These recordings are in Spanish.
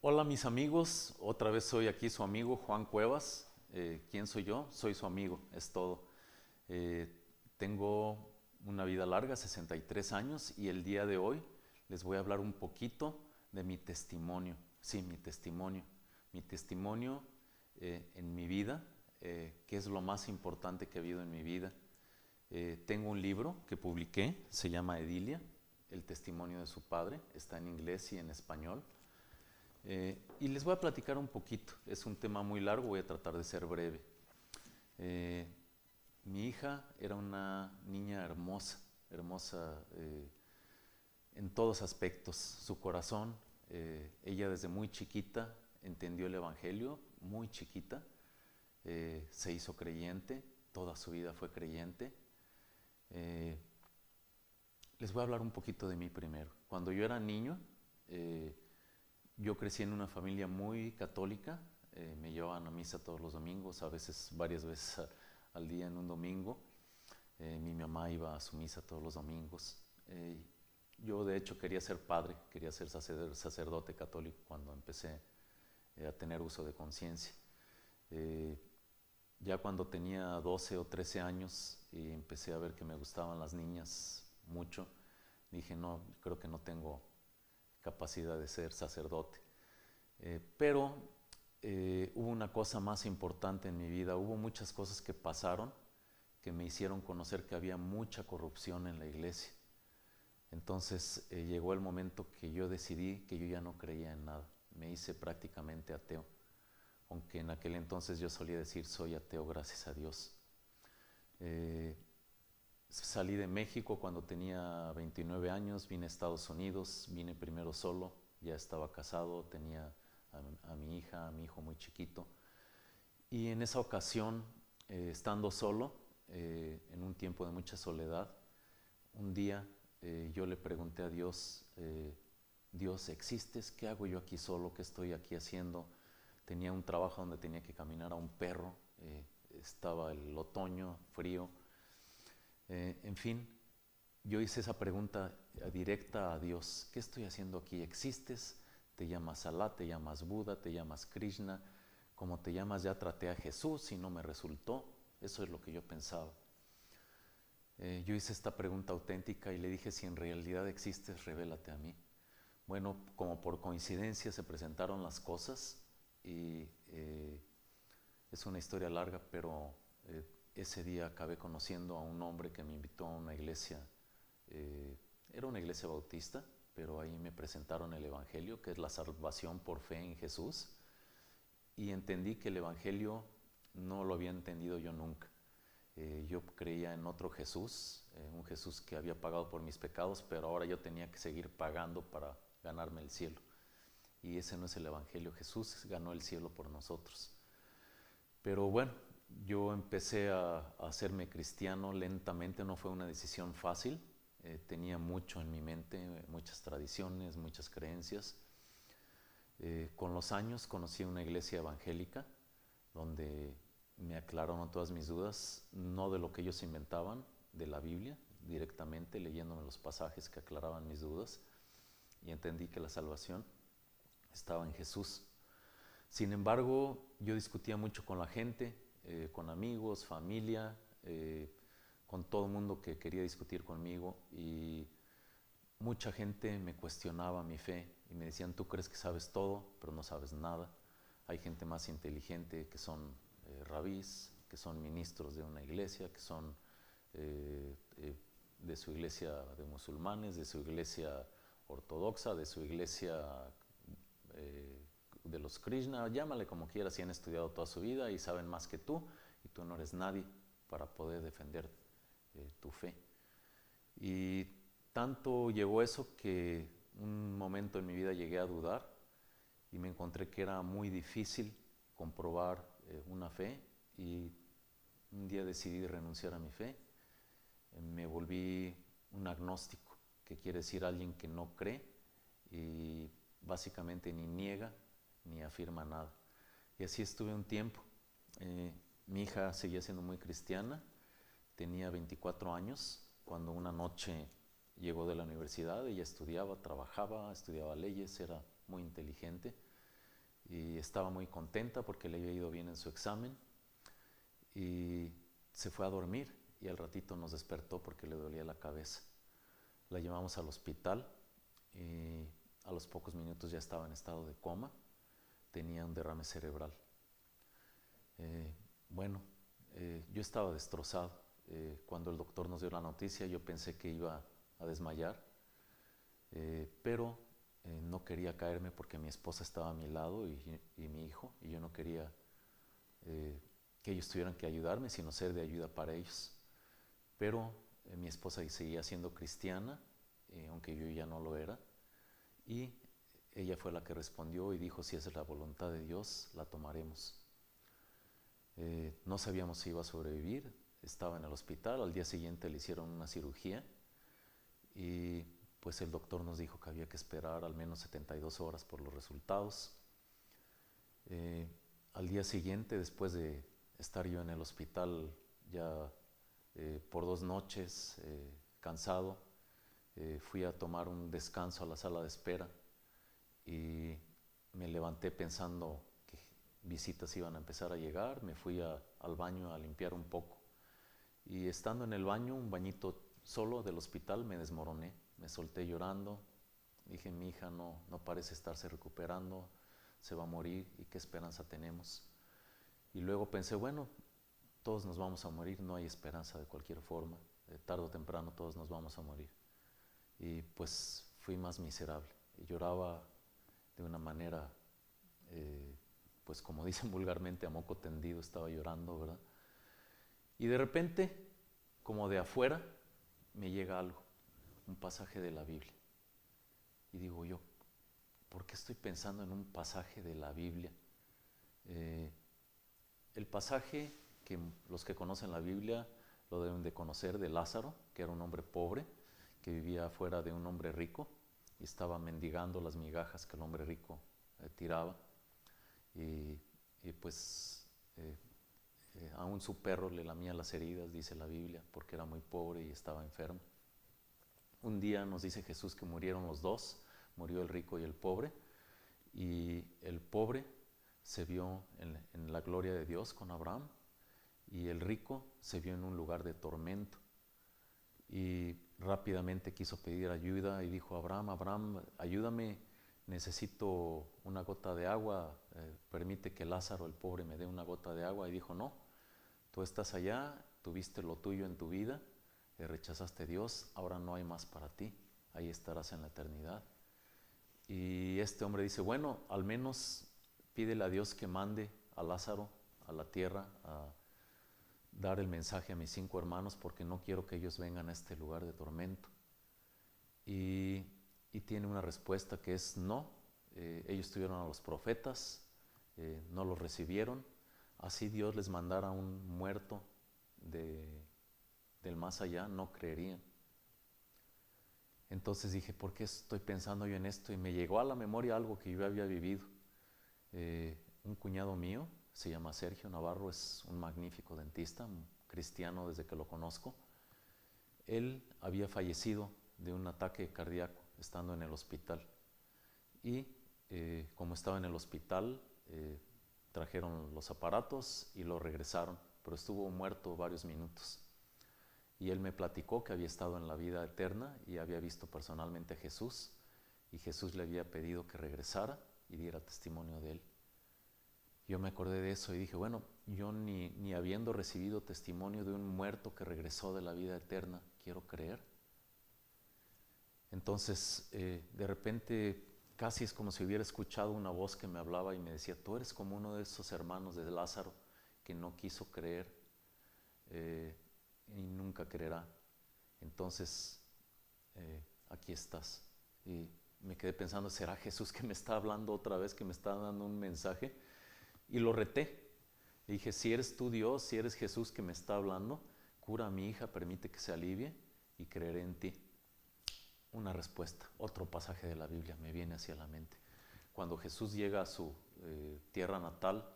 Hola mis amigos, otra vez soy aquí su amigo Juan Cuevas. ¿Quién soy yo? Soy su amigo, es todo. Eh, Tengo una vida larga, 63 años, y el día de hoy les voy a hablar un poquito de mi testimonio. Sí, mi testimonio. Mi testimonio en mi vida, que es lo más importante que ha habido en mi vida. Tengo un libro que publiqué, se llama Edilia, el testimonio de su padre, está en inglés y en español. Y les voy a platicar un poquito, es un tema muy largo, voy a tratar de ser breve. Eh, Mi hija era una niña hermosa, hermosa en todos aspectos. Su corazón, ella desde muy chiquita entendió el Evangelio, muy chiquita, se hizo creyente, toda su vida fue creyente. Eh, Les voy a hablar un poquito de mí primero. Cuando yo era niño, eh, yo crecí en una familia muy católica, me llevaban a misa todos los domingos, a veces varias veces al día en un domingo. Mi mamá iba a su misa todos los domingos. Yo de hecho quería ser padre, quería ser sacerdote católico cuando empecé a tener uso de conciencia. Eh, ya cuando tenía 12 o 13 años y empecé a ver que me gustaban las niñas mucho, dije, no, creo que no tengo capacidad de ser sacerdote. Pero hubo una cosa más importante en mi vida, hubo muchas cosas que pasaron que me hicieron conocer que había mucha corrupción en la iglesia. Entonces llegó el momento que yo decidí que yo ya no creía en nada, me hice prácticamente ateo, aunque en aquel entonces yo solía decir soy ateo, gracias a Dios. Eh, Salí de México cuando tenía 29 años, vine a Estados Unidos, vine primero solo, ya estaba casado, tenía a mi hija, a mi hijo muy chiquito. Y en esa ocasión, estando solo, en un tiempo de mucha soledad, un día yo le pregunté a Dios, Dios, ¿existes? ¿Qué hago yo aquí solo? ¿Qué estoy aquí haciendo? Tenía un trabajo donde tenía que caminar a un perro, estaba el otoño, frío. En fin, yo hice esa pregunta directa a Dios. ¿Qué estoy haciendo aquí? ¿Existes? ¿Te llamas Alá? ¿Te llamas Buda? ¿Te llamas Krishna? Como te llamas, ya traté a Jesús y no me resultó. Eso es lo que yo pensaba. Yo hice esta pregunta auténtica y le dije, si en realidad existes, revélate a mí. Bueno, como por coincidencia se presentaron las cosas y es una historia larga, pero ese día acabé conociendo a un hombre que me invitó a una iglesia. eh, Era una iglesia bautista, pero ahí me presentaron el Evangelio, que es la salvación por fe en Jesús, y entendí que el Evangelio no lo había entendido yo nunca. Yo creía en otro Jesús, un Jesús que había pagado por mis pecados, pero ahora yo tenía que seguir pagando para ganarme el cielo. Y ese no es el Evangelio. Jesús ganó el cielo por nosotros. Pero bueno, yo empecé a hacerme cristiano lentamente, no fue una decisión fácil. Tenía mucho en mi mente, muchas tradiciones, muchas creencias. Con los años conocí una iglesia evangélica donde me aclararon todas mis dudas, no de lo que ellos inventaban, de la Biblia, directamente leyéndome los pasajes que aclaraban mis dudas, y entendí que la salvación estaba en Jesús. Sin embargo, yo discutía mucho con la gente, con amigos, familia, con todo el mundo que quería discutir conmigo, y mucha gente me cuestionaba mi fe y me decían, tú crees que sabes todo, pero no sabes nada. Hay gente más inteligente que son rabís, que son ministros de una iglesia, que son de su iglesia de musulmanes, de su iglesia ortodoxa, de su iglesia eh, de los Krishna, llámale como quieras, y han estudiado toda su vida y saben más que tú, y tú no eres nadie para poder defender tu fe. Y tanto llegó eso que un momento en mi vida llegué a dudar y me encontré que era muy difícil comprobar una fe, y un día decidí renunciar a mi fe. Me volví un agnóstico, que quiere decir alguien que no cree y básicamente ni niega ni afirma nada. Y así estuve un tiempo. Eh, Mi hija seguía siendo muy cristiana, tenía 24 años cuando una noche llegó de la universidad. Ella estudiaba, trabajaba, estudiaba leyes, era muy inteligente. y estaba muy contenta porque le había ido bien en su examen y se fue a dormir y al ratito nos despertó porque le dolía la cabeza. La llevamos al hospital y a los pocos minutos ya estaba en estado de coma, tenía un derrame cerebral. Eh, bueno, yo estaba destrozado. Cuando el doctor nos dio la noticia yo pensé que iba a desmayar, pero no quería caerme porque mi esposa estaba a mi lado y mi hijo, y yo no quería que ellos tuvieran que ayudarme, sino ser de ayuda para ellos. Pero mi esposa seguía siendo cristiana, aunque yo ya no lo era, y ella fue la que respondió y dijo: si esa es la voluntad de Dios, la tomaremos. No sabíamos si iba a sobrevivir, estaba en el hospital, al día siguiente le hicieron una cirugía y pues el doctor nos dijo que había que esperar al menos 72 horas por los resultados. Al día siguiente, después de estar yo en el hospital ya por 2 noches, cansado, fui a tomar un descanso a la sala de espera y me levanté pensando que visitas iban a empezar a llegar. Me fui al baño a limpiar un poco y estando en el baño, un bañito solo del hospital, me desmoroné, me solté llorando. Dije: mi hija no parece estarse recuperando, se va a morir y qué esperanza tenemos. Y luego pensé: bueno, todos nos vamos a morir, no hay esperanza de cualquier forma, tarde o temprano todos nos vamos a morir. Y pues fui más miserable y lloraba de una manera, pues como dicen vulgarmente, a moco tendido estaba llorando, ¿verdad? Y de repente, como de afuera, me llega algo, un pasaje de la Biblia. Y digo yo: ¿por qué estoy pensando en un pasaje de la Biblia? El pasaje que los que conocen la Biblia lo deben de conocer, de Lázaro, que era un hombre pobre, que vivía fuera de un hombre rico y estaba mendigando las migajas que el hombre rico tiraba. Y pues aún su perro le lamía las heridas, dice la Biblia, porque era muy pobre y estaba enfermo. Un día nos dice Jesús que murieron los dos, murió el rico y el pobre, y el pobre se vio en la gloria de Dios con Abraham, y el rico se vio en un lugar de tormento. Y rápidamente quiso pedir ayuda y dijo: Abraham, ayúdame, necesito una gota de agua, permite que Lázaro el pobre me dé una gota de agua. Y dijo: no, tú estás allá, tuviste lo tuyo en tu vida, rechazaste a Dios, ahora no hay más para ti, ahí estarás en la eternidad. Y este hombre dice: bueno, al menos pídele a Dios que mande a Lázaro a la tierra a dar el mensaje a mis 5 hermanos, porque no quiero que ellos vengan a este lugar de tormento. Y tiene una respuesta que es no. Ellos tuvieron a los profetas, no los recibieron. Así Dios les mandara un muerto del más allá, no creerían. Entonces dije: ¿por qué estoy pensando yo en esto? Y me llegó a la memoria algo que yo había vivido. Un cuñado mío, se llama Sergio Navarro, es un magnífico dentista, un cristiano desde que lo conozco. Él había fallecido de un ataque cardíaco estando en el hospital. Y como estaba en el hospital, trajeron los aparatos y lo regresaron, pero estuvo muerto varios minutos. Y él me platicó que había estado en la vida eterna y había visto personalmente a Jesús, y Jesús le había pedido que regresara y diera testimonio de él. Yo me acordé de eso y dije: bueno, yo ni habiendo recibido testimonio de un muerto que regresó de la vida eterna, quiero creer. Entonces, de repente, casi es como si hubiera escuchado una voz que me hablaba y me decía: tú eres como uno de esos hermanos de Lázaro que no quiso creer y nunca creerá. Entonces, aquí estás. Y me quedé pensando: ¿será Jesús que me está hablando otra vez, que me está dando un mensaje? Y lo reté. Le dije: si eres tú Dios, si eres Jesús que me está hablando, cura a mi hija, permite que se alivie y creeré en ti. Una respuesta, otro pasaje de la Biblia me viene hacia la mente. Cuando Jesús llega a su tierra natal,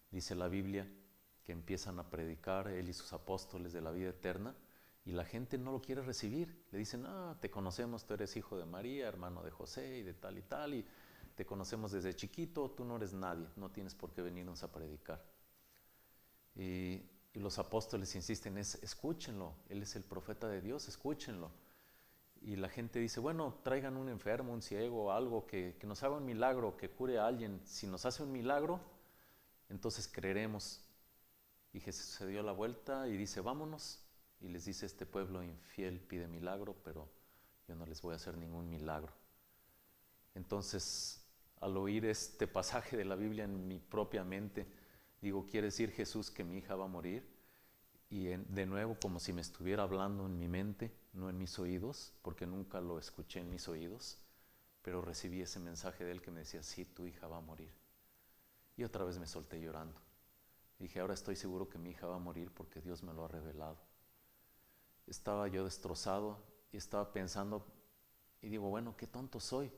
dice la Biblia que empiezan a predicar él y sus apóstoles de la vida eterna, y la gente no lo quiere recibir. Le dicen: te conocemos, tú eres hijo de María, hermano de José y de tal y tal, y te conocemos desde chiquito, tú no eres nadie, no tienes por qué venirnos a predicar. Y los apóstoles insisten, escúchenlo, él es el profeta de Dios, escúchenlo. Y la gente dice, bueno, traigan un enfermo, un ciego, algo que nos haga un milagro, que cure a alguien. Si nos hace un milagro, entonces creeremos. Y Jesús se dio la vuelta y dice, vámonos. Y les dice, este pueblo infiel pide milagro, pero yo no les voy a hacer ningún milagro. Entonces, al oír este pasaje de la Biblia en mi propia mente, digo, ¿quiere decir Jesús que mi hija va a morir? Y de nuevo, como si me estuviera hablando en mi mente, no en mis oídos, porque nunca lo escuché en mis oídos, pero recibí ese mensaje de él que me decía, sí, tu hija va a morir. Y otra vez me solté llorando. Dije, ahora estoy seguro que mi hija va a morir porque Dios me lo ha revelado. Estaba yo destrozado y estaba pensando, y digo, bueno, qué tonto soy.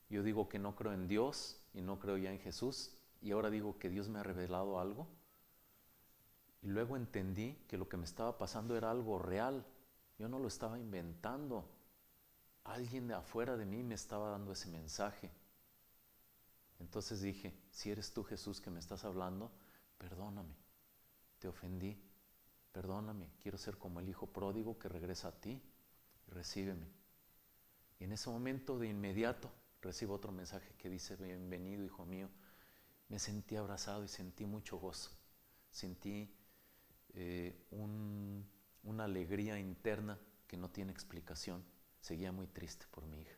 Yo digo que no creo en Dios y no creo ya en Jesús, y ahora digo que Dios me ha revelado algo. Y luego entendí que lo que me estaba pasando era algo real. Yo no lo estaba inventando. Alguien de afuera de mí me estaba dando ese mensaje. Entonces dije, si eres tú, Jesús, que me estás hablando, perdóname, te ofendí, perdóname, quiero ser como el hijo pródigo que regresa a ti y recíbeme. Y en ese momento de inmediato recibo otro mensaje que dice, bienvenido, hijo mío. Me sentí abrazado y sentí mucho gozo. Sentí una alegría interna que no tiene explicación. Seguía muy triste por mi hija.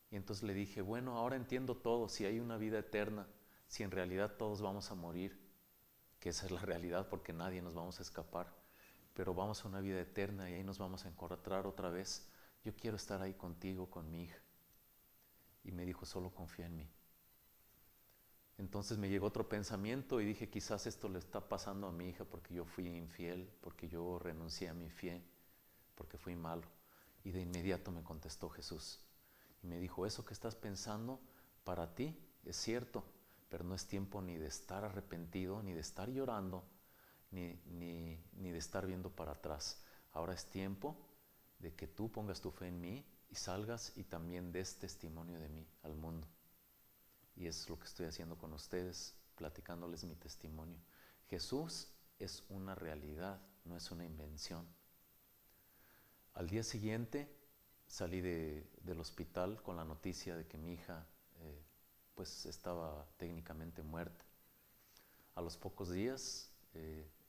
Y entonces le dije, bueno, ahora entiendo todo, si hay una vida eterna, si en realidad todos vamos a morir, que esa es la realidad porque nadie nos vamos a escapar, pero vamos a una vida eterna y ahí nos vamos a encontrar otra vez. Yo quiero estar ahí contigo, con mi hija. Y me dijo, solo confía en mí. Entonces me llegó otro pensamiento y dije, quizás esto le está pasando a mi hija porque yo fui infiel, porque yo renuncié a mi fe, porque fui malo. Y de inmediato me contestó Jesús y me dijo, eso que estás pensando para ti es cierto, pero no es tiempo ni de estar arrepentido, ni de estar llorando, ni de estar viendo para atrás. Ahora es tiempo de que tú pongas tu fe en mí y salgas y también des testimonio de mí al mundo. Y es lo que estoy haciendo con ustedes, platicándoles mi testimonio. Jesús es una realidad, no es una invención. Al día siguiente salí del hospital con la noticia de que mi hija pues estaba técnicamente muerta. A los pocos días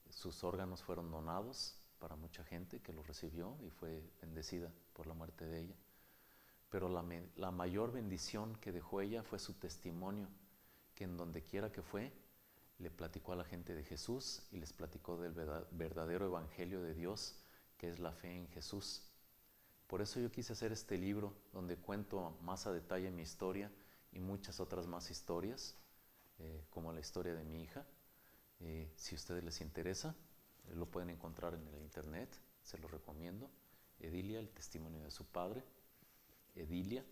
sus órganos fueron donados para mucha gente que los recibió y fue bendecida por la muerte de ella. Pero la mayor bendición que dejó ella fue su testimonio, que en donde quiera que fue, le platicó a la gente de Jesús y les platicó del verdadero evangelio de Dios, que es la fe en Jesús. Por eso yo quise hacer este libro, donde cuento más a detalle mi historia y muchas otras más historias, como la historia de mi hija. Si a ustedes les interesa, lo pueden encontrar en el internet, se lo recomiendo. Edilia, el testimonio de su padre. Edilia.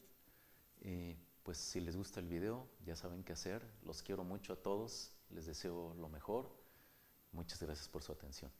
Pues si les gusta el video, ya saben qué hacer. Los quiero mucho a todos, les deseo lo mejor. Muchas gracias por su atención.